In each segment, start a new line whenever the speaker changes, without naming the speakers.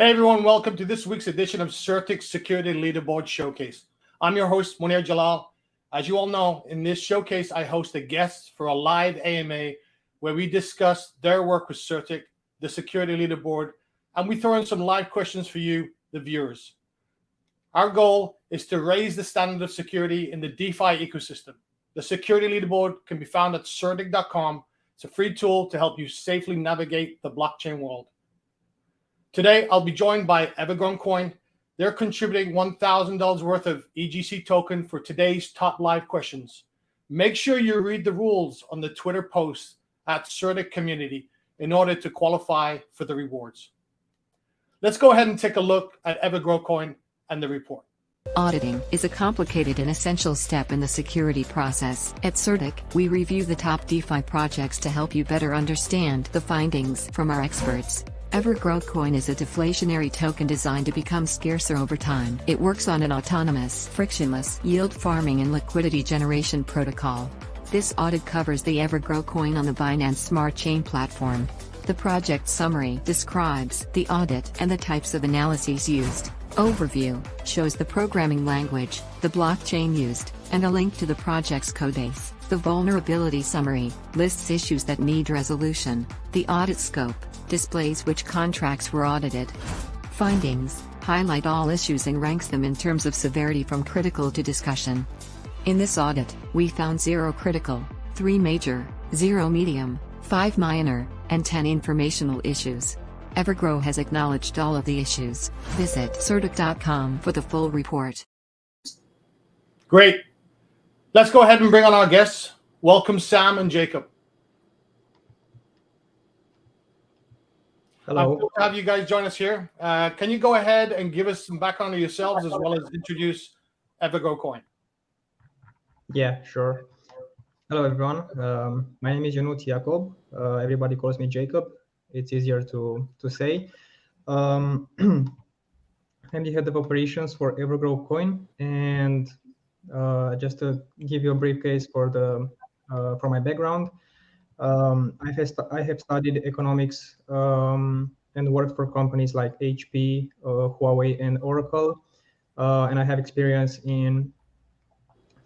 Hey everyone, welcome to this week's edition of CertiK Security Leaderboard Showcase. I'm your host, Munir Jalal. As you all know, in this showcase, I host a guest for a live AMA where we discuss their work with CertiK, the Security Leaderboard, and we throw in some live questions for you, the viewers. Our goal is to raise the standard of security in the DeFi ecosystem. The Security Leaderboard can be found at CertiK.com. It's a free tool to help you safely navigate the blockchain world. Today, I'll be joined by EverGrow Coin. They're contributing $1,000 worth of EGC token for today's top live questions. Make sure you read the rules on the Twitter post at CertiK Community in order to qualify for the rewards. Let's go ahead and take a look at EverGrow Coin and the report.
Auditing is a complicated and essential step in the security process. At CertiK, we review the top DeFi projects to help you better understand the findings from our experts. EverGrow Coin is a deflationary token designed to become scarcer over time. It works on an autonomous, frictionless, yield farming and liquidity generation protocol. This audit covers the EverGrow Coin on the Binance Smart Chain platform. The project summary describes the audit and the types of analyses used. Overview shows the programming language, the blockchain used, and a link to the project's codebase. The vulnerability summary lists issues that need resolution. The audit scope displays which contracts were audited. Findings highlight all issues and ranks them in terms of severity from critical to discussion. In this audit, we found 0 critical, 3 major, 0 medium, 5 minor, and 10 informational issues. EverGrow has acknowledged all of the issues. Visit CertiK.com for the full report.
Great. Let's go ahead and bring on our guests. Welcome, Sam and Jacob.
Hello.
I'm glad to have you guys join us here. Can you go ahead and give us some background on yourselves as well as introduce EverGrow Coin?
Yeah, sure. Hello, everyone. My name is Ionut Jacob. Everybody calls me Jacob. It's easier to say. I'm the head of operations for EverGrow Coin, and just to give you a brief case for my background, I have studied economics and worked for companies like HP, Huawei, and Oracle, and I have experience in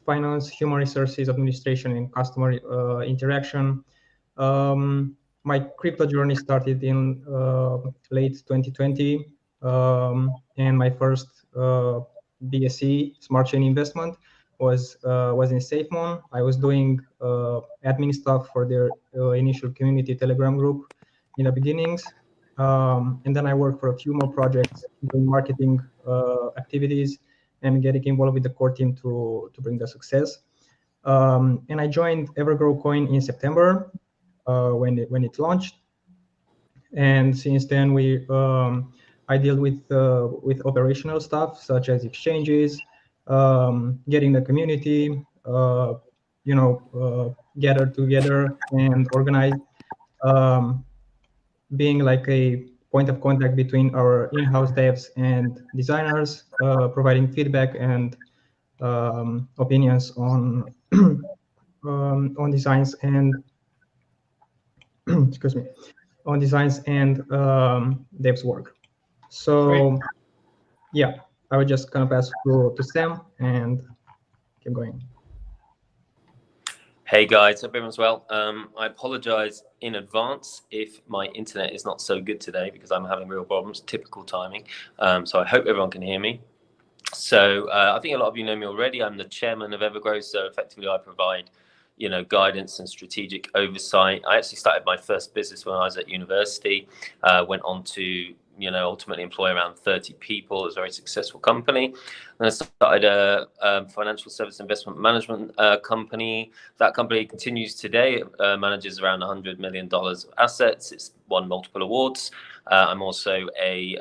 finance, human resources administration, and customer interaction. My crypto journey started in late 2020, and my first BSC Smart Chain investment was in SafeMon. I was doing admin stuff for their initial community Telegram group in the beginnings, and then I worked for a few more projects doing marketing activities and getting involved with the core team to bring the success. And I joined EverGrow Coin in September when it launched, and since then I deal with operational stuff such as exchanges, getting the community, gathered together and organized, being like a point of contact between our in-house devs and designers, providing feedback and opinions on designs and excuse me, on designs and devs work. So yeah, I would just kind of pass to Sam and keep going.
Hey guys, hope everyone's well. I apologize in advance if my internet is not so good today because I'm having real problems, typical timing. So I hope everyone can hear me. So I think a lot of you know me already. I'm the chairman of EverGrow, so effectively I provide guidance and strategic oversight. I actually started my first business when I was at university, went on to ultimately employ around 30 people. It was a very successful company. And I started a financial service investment management company. That company continues today. It manages around $100 million of assets. It's won multiple awards. I'm also a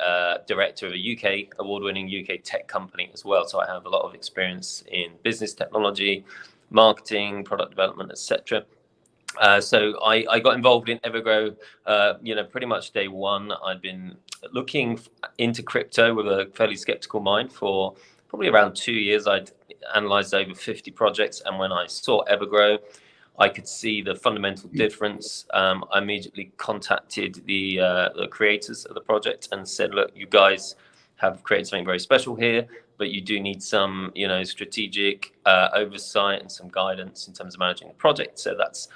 director of a UK award-winning UK tech company as well. So I have a lot of experience in business technology, marketing, product development, etc. So I got involved in EverGrow, pretty much day one. I'd been looking into crypto with a fairly skeptical mind for probably around 2 years. I'd analyzed over 50 projects. And when I saw EverGrow, I could see the fundamental difference. I immediately contacted the creators of the project and said, look, you guys have created something very special here, but you do need some, strategic oversight and some guidance in terms of managing the project. So that's,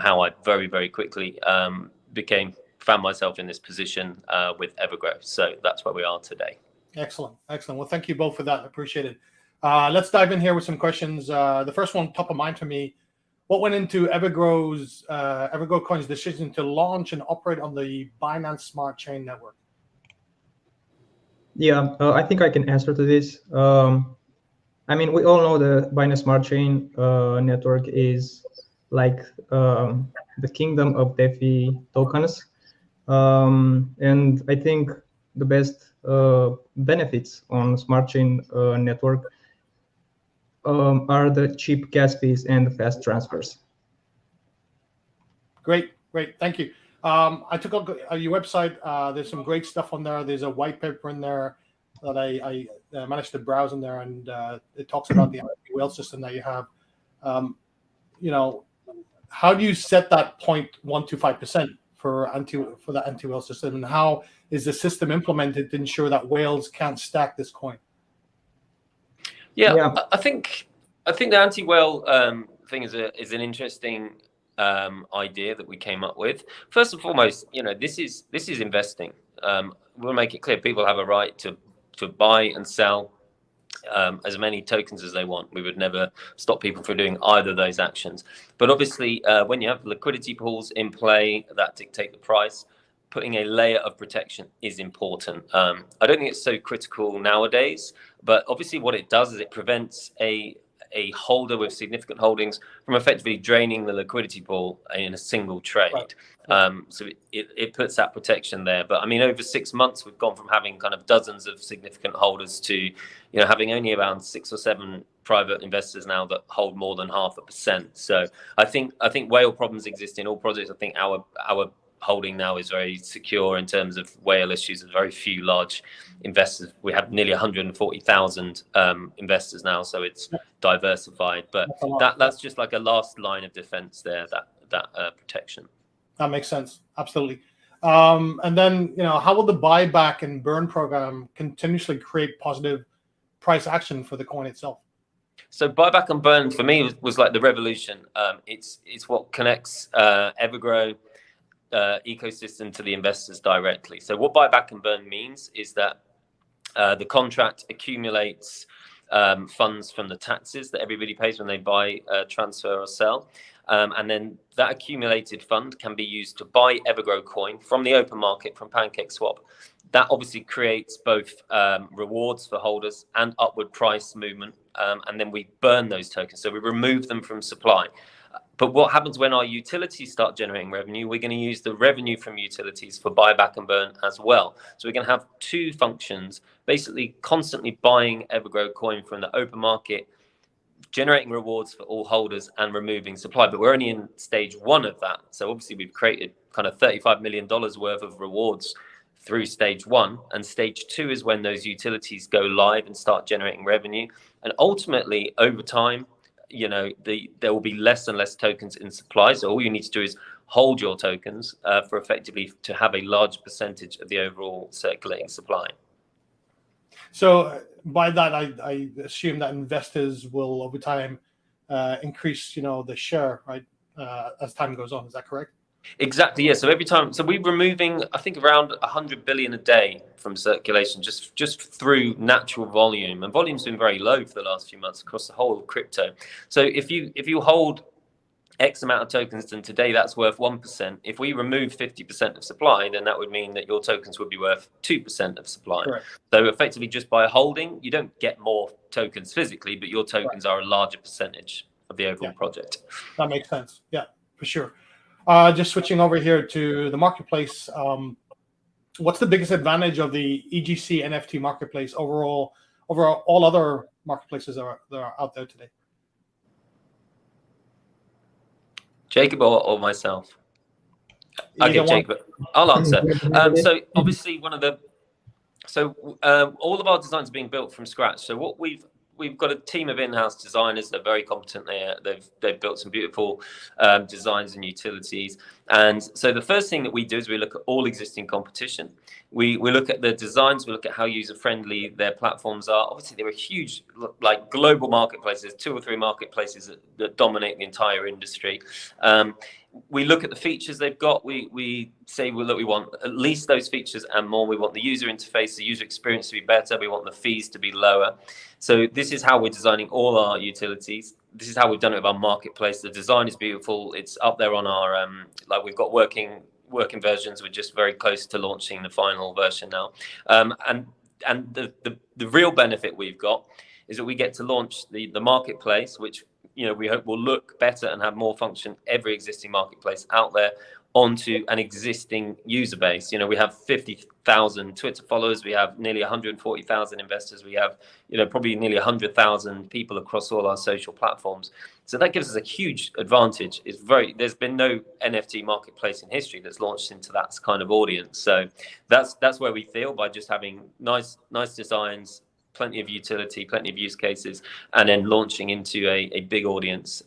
how I very, very quickly found myself in this position with EverGrow. So that's where we are today.
Excellent. Well, thank you both for that. I appreciate it. Let's dive in here with some questions. The first one, top of mind for me, what went into EverGrow Coin's decision to launch and operate on the Binance Smart Chain network?
Yeah, I think I can answer to this. I mean, we all know the Binance Smart Chain network is like the kingdom of DeFi tokens. And I think the best benefits on Smart Chain network are the cheap gas fees and the fast transfers.
Great. Thank you. I took a look at your website. There's some great stuff on there. There's a white paper in there that I managed to browse in there, and it talks about the anti-whale system that you have. How do you set that 0.125% for the anti-whale system, and how is the system implemented to ensure that whales can't stack this coin?
Yeah. I think the anti-whale thing is an interesting idea that we came up with. First and foremost, this is investing. We'll make it clear people have a right to buy and sell as many tokens as they want. We would never stop people from doing either of those actions. But obviously, when you have liquidity pools in play that dictate the price, putting a layer of protection is important. I don't think it's so critical nowadays, but obviously what it does is it prevents a holder with significant holdings from effectively draining the liquidity pool in a single trade. Right. So it puts that protection there. But I mean, over 6 months, we've gone from having kind of dozens of significant holders to, having only around 6 or 7 private investors now that hold more than 0.5%. So I think whale problems exist in all projects. I think our holding now is very secure in terms of whale issues. There's very few large investors. We have nearly 140,000 investors now, so it's diversified. But that's just like a last line of defense there, that protection.
That makes sense. Absolutely. And then, how will the buyback and burn program continuously create positive price action for the coin itself?
So buyback and burn for me was like the revolution. It's what connects EverGrow ecosystem to the investors directly. So what buyback and burn means is that the contract accumulates funds from the taxes that everybody pays when they buy, transfer or sell. And then that accumulated fund can be used to buy EverGrow coin from the open market from PancakeSwap. That obviously creates both rewards for holders and upward price movement. And then we burn those tokens. So we remove them from supply. But what happens when our utilities start generating revenue? We're going to use the revenue from utilities for buyback and burn as well. So we're going to have two functions, basically constantly buying EverGrow coin from the open market, generating rewards for all holders and removing supply. But we're only in stage 1 of that. So obviously we've created kind of $35 million worth of rewards through stage 1. And stage 2 is when those utilities go live and start generating revenue. And ultimately, over time, there will be less and less tokens in supply. So all you need to do is hold your tokens for effectively to have a large percentage of the overall circulating supply.
So by that, I assume that investors will over time increase, the share, right, as time goes on. Is that correct?
Exactly. Yeah. So every time, so we're removing, I think, around 100 billion a day from circulation, just through natural volume, and volume's been very low for the last few months across the whole of crypto. So if you hold X amount of tokens, then today that's worth 1%. If we remove 50% of supply, then that would mean that your tokens would be worth 2% of supply. Correct. So effectively, just by holding, you don't get more tokens physically, but your tokens are a larger percentage of the overall project.
That makes sense. Yeah, for sure. Just switching over here to the marketplace. What's the biggest advantage of the EGC NFT marketplace over all other marketplaces that are out there today?
Jacob or myself? Okay, Jacob. I'll answer. So obviously all of our designs are being built from scratch. So what we've got a team of in-house designers. They're very competent. They've built some beautiful designs and utilities. And so the first thing that we do is we look at all existing competition. We look at the designs. We look at how user-friendly their platforms are. Obviously, there are huge, like global marketplaces, 2 or 3 marketplaces that dominate the entire industry. We look at the features they've got. We say, well, look, we want at least those features and more. We want the user interface, the user experience to be better. We want the fees to be lower. So this is how we're designing all our utilities. This is how we've done it with our marketplace. The design is beautiful. It's up there on our like we've got working versions. We're just very close to launching the final version now. And the real benefit we've got is that we get to launch the marketplace, which we hope will look better and have more function every existing marketplace out there onto an existing user base. We have 50,000 Twitter followers. We have nearly 140,000 investors. We have, probably nearly 100,000 people across all our social platforms. So that gives us a huge advantage. There's been no NFT marketplace in history that's launched into that kind of audience. So that's where we feel, by just having nice designs, plenty of utility, plenty of use cases, and then launching into a big audience,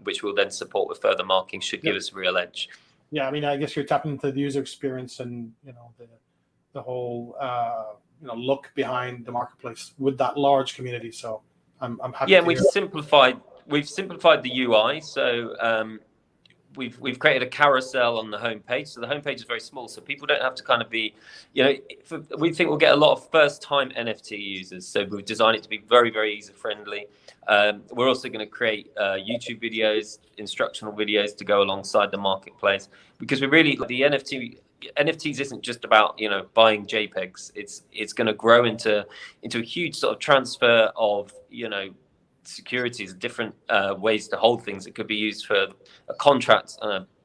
which will then support with further marketing, should give us a real edge.
Yeah, I mean, I guess you're tapping into the user experience and the whole look behind the marketplace with that large community. So I'm happy.
Yeah, we've simplified the UI. So we've created a carousel on the homepage. So the homepage is very small, so people don't have to kind of be, we think we'll get a lot of first-time NFT users. So we've designed it to be very, very user-friendly. We're also going to create YouTube videos, instructional videos to go alongside the marketplace, because the NFTs isn't just about buying JPEGs. It's going to grow into a huge sort of transfer of securities, different ways to hold things. It could be used for a contract,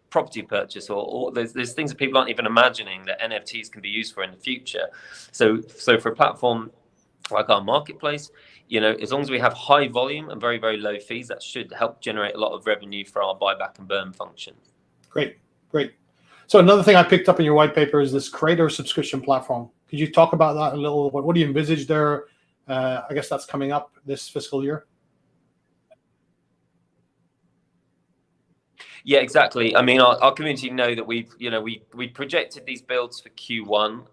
property purchase, or there's things that people aren't even imagining that NFTs can be used for in the future. So for a platform like our marketplace, as long as we have high volume and very, very low fees, that should help generate a lot of revenue for our buyback and burn function. Great.
So another thing I picked up in your white paper is this creator subscription platform. Could you talk about that a little? What do you envisage there? I guess that's coming up this fiscal year.
Yeah, exactly. I mean, our community know that we projected these builds for Q1.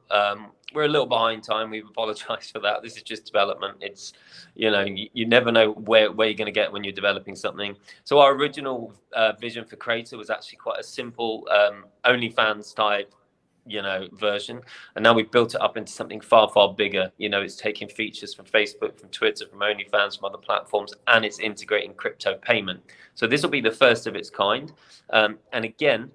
We're a little behind time. We apologize for that. This is just development. It's, you never know where you're going to get when you're developing something. So our original vision for Creator was actually quite a simple OnlyFans type version, and now we've built it up into something far, far bigger. It's taking features from Facebook, from Twitter, from OnlyFans, from other platforms, and it's integrating crypto payment. So this will be the first of its kind. And again,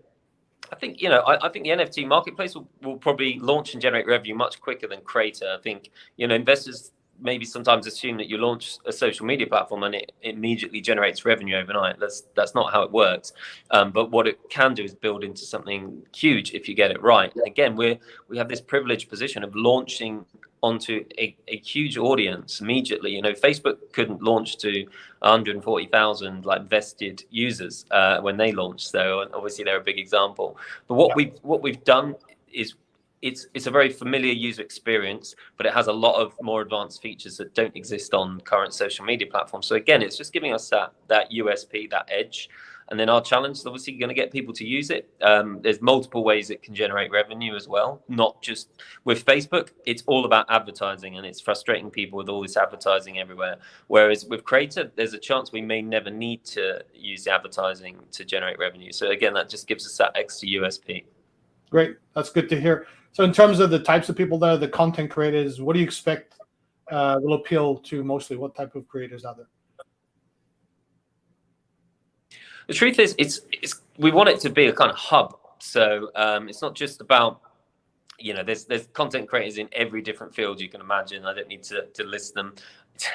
I think I think the NFT marketplace will probably launch and generate revenue much quicker than Creator. I think investors maybe sometimes assume that you launch a social media platform and it immediately generates revenue overnight. That's not how it works. But what it can do is build into something huge if you get it right. And again, we have this privileged position of launching onto a huge audience immediately. Facebook couldn't launch to 140,000 vested users when they launched. So obviously they're a big example. But what we've done is it's a very familiar user experience, but it has a lot of more advanced features that don't exist on current social media platforms. So again, it's just giving us that USP, that edge. And then our challenge is obviously going to get people to use it. There's multiple ways it can generate revenue as well, not just with Facebook. It's all about advertising, and it's frustrating people with all this advertising everywhere. Whereas with Creator, there's a chance we may never need to use the advertising to generate revenue. So again, that just gives us that extra USP.
Great. That's good to hear. So in terms of the types of people there, the content creators, what do you expect will appeal to mostly? What type of creators are there?
The truth is, we want it to be a kind of hub. So it's not just about, there's content creators in every different field you can imagine. I don't need to list them.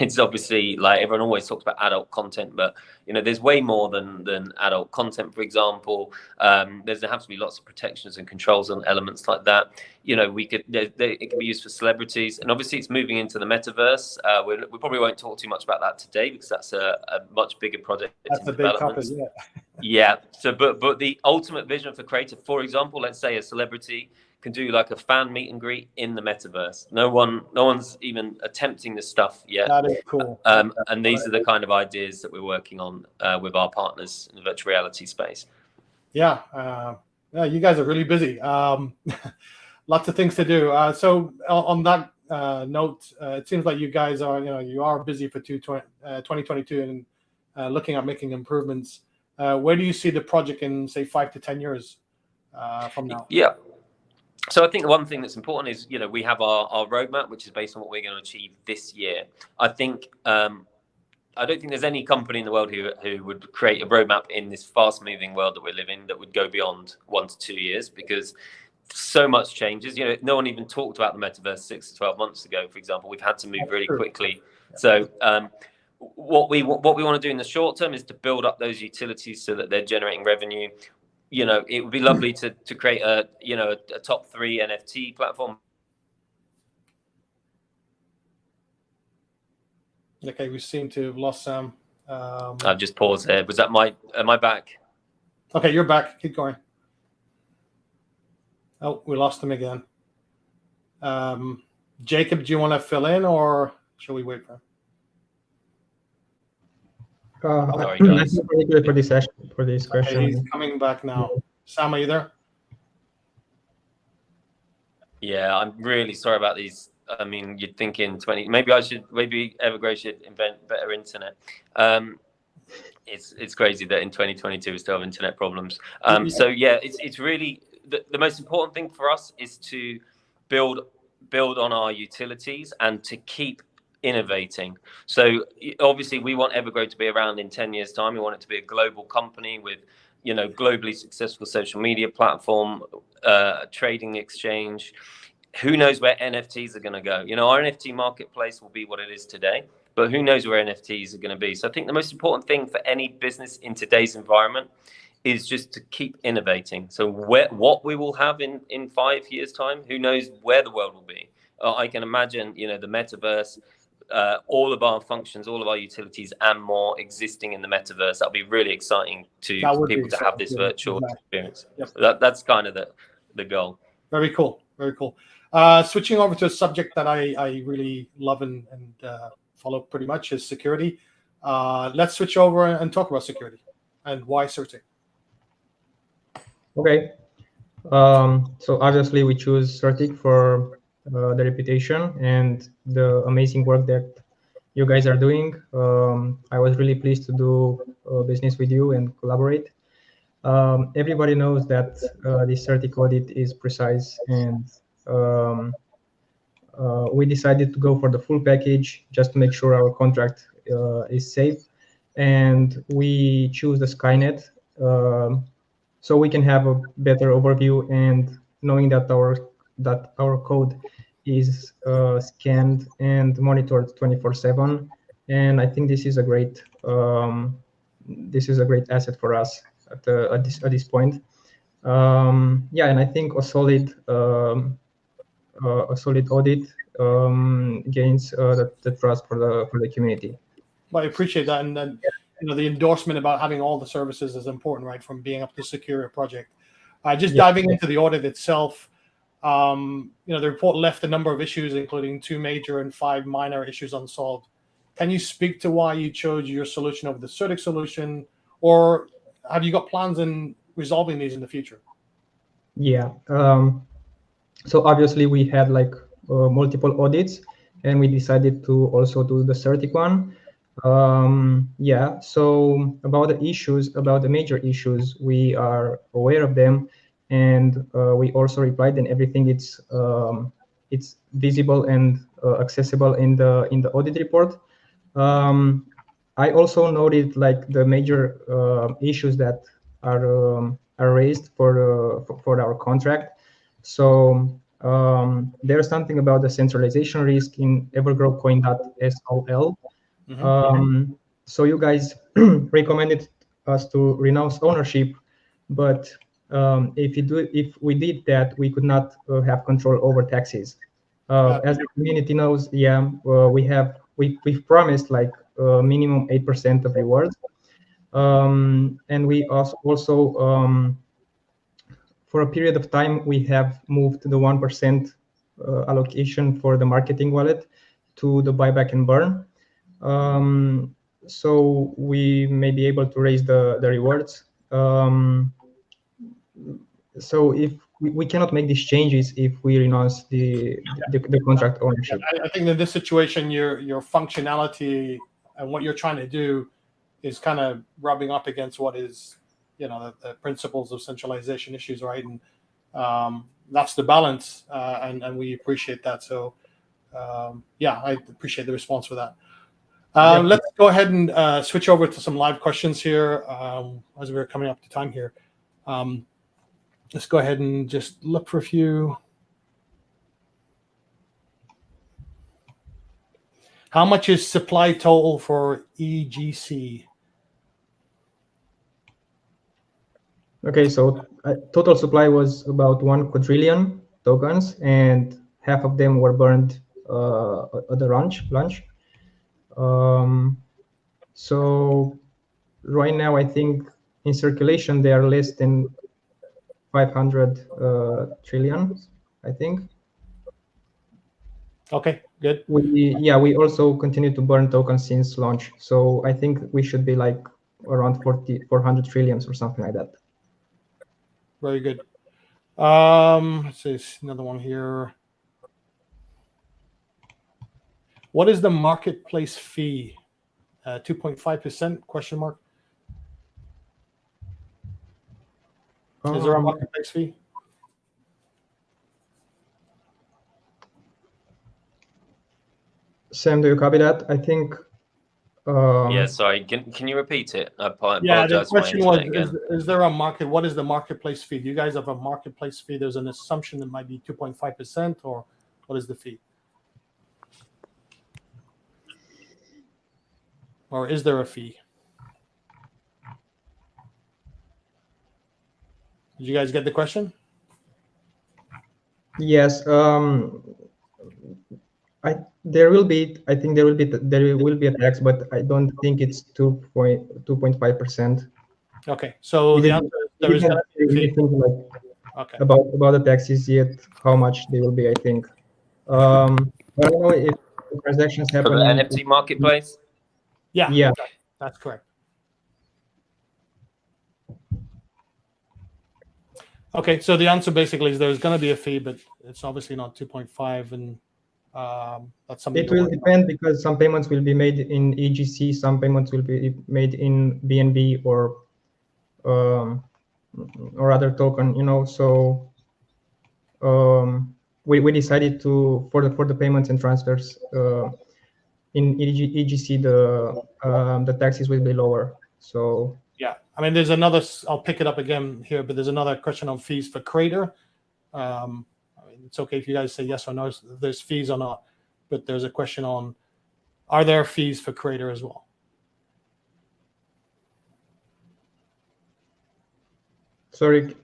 It's obviously everyone always talks about adult content, but there's way more than adult content. For example, there have to be lots of protections and controls on elements like that. It can be used for celebrities, and obviously it's moving into the metaverse. We probably won't talk too much about that today because that's a much bigger project.
That's a big topic, yeah.
Yeah. So, but the ultimate vision for creative, for example, let's say a celebrity can do like a fan meet and greet in the metaverse. No one's even attempting this stuff yet.
That is cool.
And these are the kind of ideas that we're working on with our partners in the virtual reality space.
Yeah. Yeah, you guys are really busy. Lots of things to do. So on that note, it seems like you guys are, you are busy for 2022 and looking at making improvements. Where do you see the project in, say, 5 to 10 years from now?
Yeah. So I think one thing that's important is, we have our roadmap, which is based on what we're going to achieve this year. I think I don't think there's any company in the world who would create a roadmap in this fast-moving world that we're living that would go beyond 1 to 2 years, because so much changes. No one even talked about the metaverse 6 to 12 months ago, for example. We've had to move really quickly. So what we want to do in the short term is to build up those utilities so that they're generating revenue. It would be lovely to create a top 3 NFT platform.
Okay, we seem to have lost Sam.
I've just paused there. Am I back?
Okay, you're back. Keep going. Oh, we lost him again. Jacob, do you want to fill in, or shall we wait for him?
Sorry, guys.
I'm pretty good for this session, for this question.
Okay, he's coming back now. Sam, are you there? Yeah,
I'm really sorry about these. I mean, you'd think in maybe EverGrow should invent better internet. It's crazy that in 2022 we still have internet problems. So yeah, it's really the most important thing for us is to build on our utilities and to keep innovating. So obviously we want EverGrow to be around in 10 years time. We want it to be a global company with globally successful social media platform, trading exchange. Who knows where NFTs are going to go? Our NFT marketplace will be what it is today, but who knows where NFTs are going to be? So I think the most important thing for any business in today's environment is just to keep innovating. So what we will have in 5 years time, who knows where the world will be? I can imagine, the metaverse, all of our functions, all of our utilities and more existing in the metaverse. That'll be really exciting to people to have this virtual experience. Yep. So that's kind of the goal.
Very cool. Very cool. Switching over to a subject that I really love and follow pretty much is security. Let's switch over and talk about security and why CertiK.
Okay. So obviously we choose CertiK for the reputation and the amazing work that you guys are doing. I was really pleased to do business with you and collaborate. Everybody knows that this CertiK audit is precise, and we decided to go for the full package just to make sure our contract is safe. And we choose the Skynet so we can have a better overview and knowing that our code is scanned and monitored 24/7. And I think this is a great asset for us at this point. And I think a solid audit gains the trust for the community.
Well, I appreciate that, and then the endorsement about having all the services is important, right? From being up to secure a project. Diving into the audit itself, the report left a number of issues, including 2 major and 5 minor issues unsolved. Can you speak to why you chose your solution over the CertiK solution, or have you got plans in resolving these in the future? Yeah.
So obviously we had multiple audits, and we decided to also do the CertiK one. So about the major issues, we are aware of them, and we also replied, and everything it's visible and accessible in the audit report. I also noted the major issues that are raised for our contract. So there's something about the centralization risk in EverGrow coin.sol. So you guys recommended us to renounce ownership, but if we did that, we could not have control over taxes. As the community knows, we've promised minimum 8% of rewards. And we also for a period of time, we have moved the 1% allocation for the marketing wallet to the buyback and burn. So we may be able to raise the rewards. So if we cannot make these changes if we renounce the contract ownership.
I think in this situation, your functionality and what you're trying to do is kind of rubbing up against what is, the principles of centralization issues, right? And that's the balance, and we appreciate that. So, I appreciate the response for that. Let's go ahead and switch over to some live questions here as we're coming up to time here. Let's go ahead and just look for a few. How much is supply total for EGC?
Okay, so total supply was about 1 quadrillion tokens, and half of them were burned at the launch. So right now, I think in circulation they are less than 500 trillion, I think.
Okay, good.
We also continue to burn tokens since launch, so I think we should be like around 400 trillions or something like that.
Very good. Let's see, another one here. What is the marketplace fee? 2.5% question mark. Is there a marketplace fee?
Sam, do you copy that? I think.
Yeah, sorry. Can you repeat it? I apologize.
The question was:
again.
Is there a market? What is the marketplace fee? Do you guys have a marketplace fee? There's an assumption that might be 2.5%, or what is the fee? Or is there a fee? Did you guys get the question?
Yes. There will be a tax, but I don't think it's 2.5%.
Okay, so the answer is there is going to be a fee.
About the taxes yet, how much they will be, I think. I don't know if the transactions happen
for the NFT marketplace.
Yeah, that's correct. Okay, so the answer basically is there's going to be a fee, but it's obviously not 2.5, and that's something.
It will depend because some payments will be made in EGC, some payments will be made in BNB or other token. So we decided for the payments and transfers in EGC the taxes will be lower. So.
Yeah, I mean, there's another. I'll pick it up again here, but there's another question on fees for Crater. I mean, it's okay if you guys say yes or no. If there's fees or not, but there's a question on: are there fees for Crater as well?
Sorry,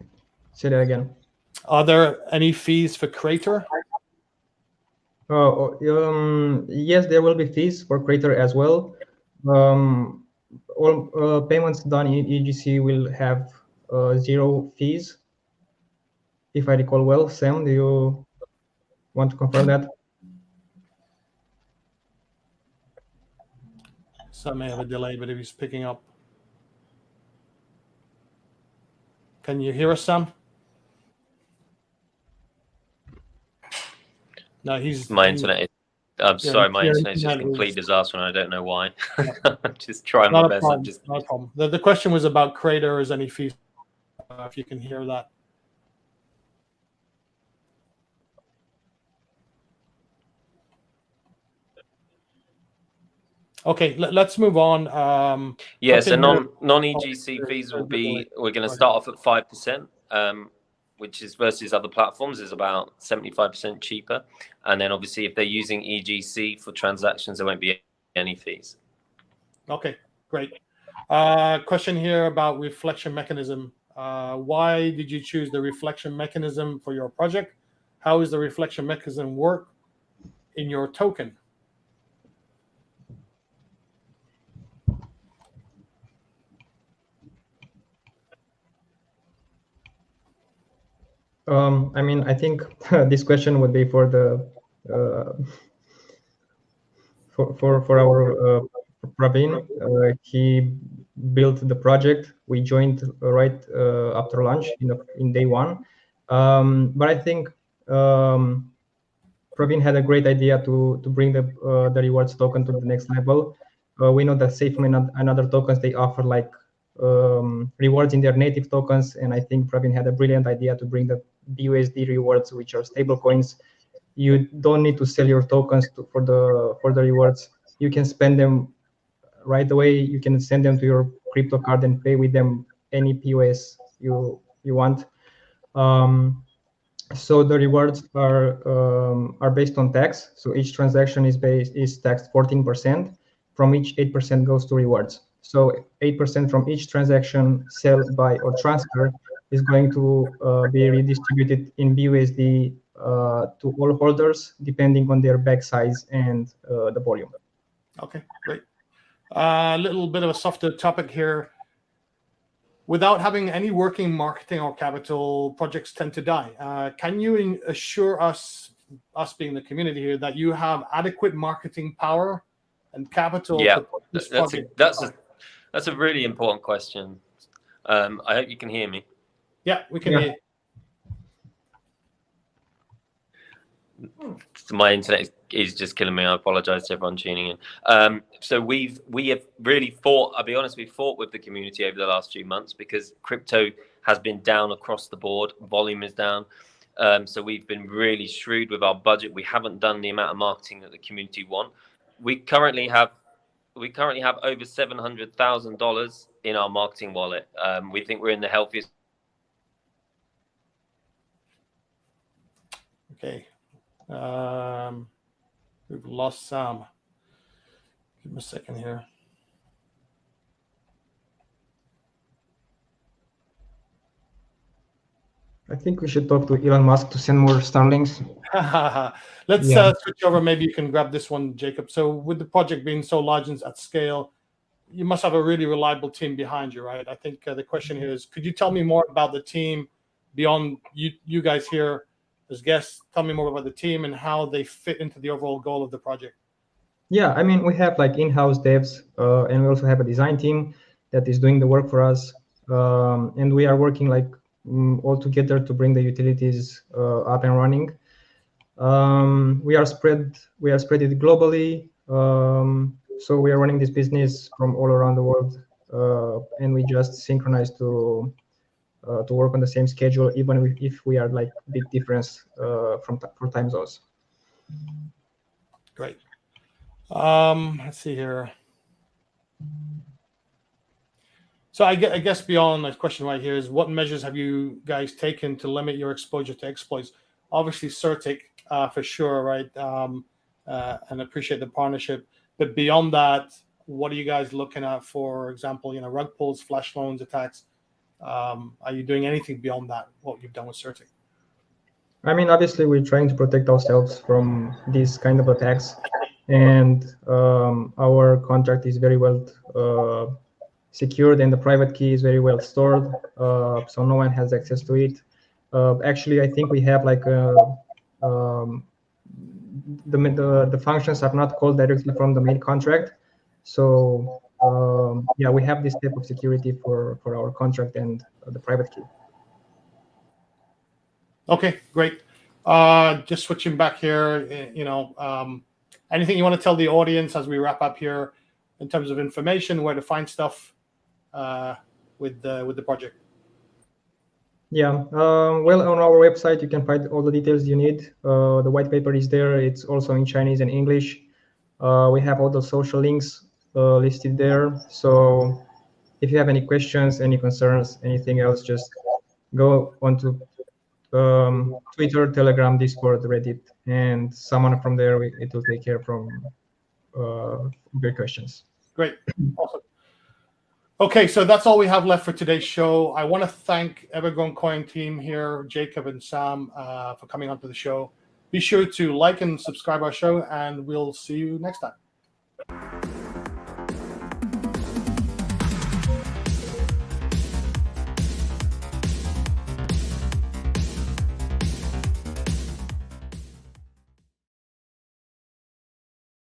say that again.
Are there any fees for Crater?
Yes, there will be fees for Crater as well. All payments done in EGC will have 0 fees, if I recall well. Sam, do you want to confirm that?
Some may have a delay, but if he's picking up. Can you hear us, Sam? No,
my internet. I'm sorry, my internet is just a complete disaster, and I don't know why. I'm just trying my best.
Not a problem. The question was about Crater. Is any fees? If you can hear that. Okay, let's move on.
So non-EGC fees will be. We're going to start off at 5%. Which is versus other platforms is about 75% cheaper. And then obviously if they're using EGC for transactions, there won't be any fees.
Okay, great. Question here about reflection mechanism. Why did you choose the reflection mechanism for your project? How does the reflection mechanism work in your token?
I mean, I think this question would be for the for our Praveen. He built the project. We joined right after launch in day one. But I think Praveen had a great idea to bring the rewards token to the next level. We know that SafeMoon and other tokens, they offer like rewards in their native tokens, and I think Praveen had a brilliant idea to bring the BUSD rewards, which are stable coins. You don't need to sell your tokens for the rewards. You can spend them right away. You can send them to your crypto card and pay with them any POS you want. So the rewards are based on tax. So each transaction is taxed 14%. From each 8% goes to rewards. So 8% from each transaction, sell, buy, or transfer is going to be redistributed in BUSD to all holders, depending on their bag size and the volume.
Okay, great. A little bit of a softer topic here. Without having any working marketing or capital, projects tend to die. Can you assure us being the community here, that you have adequate marketing power and capital?
Yeah,
to push this
that's a really important question. I hope you can hear me.
Yeah, we can hear you.
My internet is just killing me. I apologize to everyone tuning in. So we have really fought. I'll be honest, we've fought with the community over the last few months because crypto has been down across the board. Volume is down. So we've been really shrewd with our budget. We haven't done the amount of marketing that the community want. We currently have over $700,000 in our marketing wallet. We think we're in the healthiest.
Okay. We've lost Sam. Give him a second here.
I think we should talk to Elon Musk to send more Starlinks.
Let's switch over. Maybe you can grab this one, Jacob. So with the project being so large and at scale, you must have a really reliable team behind you, right? I think the question here is, could you tell me more about the team beyond you guys here as guests? Tell me more about the team and how they fit into the overall goal of the project.
Yeah, I mean, we have like in-house devs, and we also have a design team that is doing the work for us. And we are working like all together to bring the utilities up and running. We are spread it globally. So we are running this business from all around the world, and we just synchronize to work on the same schedule, even if we are like big difference for time zones.
Great. Let's see here. So I guess beyond that question right here is, what measures have you guys taken to limit your exposure to exploits? Obviously, CertiK for sure, right? And appreciate the partnership. But beyond that, what are you guys looking at? For example, rug pulls, flash loans, attacks. Are you doing anything beyond that, what you've done with CertiK?
I mean, obviously, we're trying to protect ourselves from these kind of attacks. And our contract is very well secured, and the private key is very well stored, so no one has access to it. Actually, I think we have like the functions are not called directly from the main contract. So yeah, we have this type of security for our contract and the private key.
Okay, great. Just switching back here, anything you want to tell the audience as we wrap up here in terms of information, where to find stuff with the project?
Yeah, well, on our website, you can find all the details you need. The white paper is there. It's also in Chinese and English. We have all the social links listed there. So if you have any questions, any concerns, anything else, just go onto Twitter, Telegram, Discord, Reddit, and someone from there, it will take care from your questions.
Great. Awesome. Okay, so that's all we have left for today's show. I want to thank EverGrow Coin team here, Jacob and Sam, for coming onto the show. Be sure to like and subscribe our show, and we'll see you next time.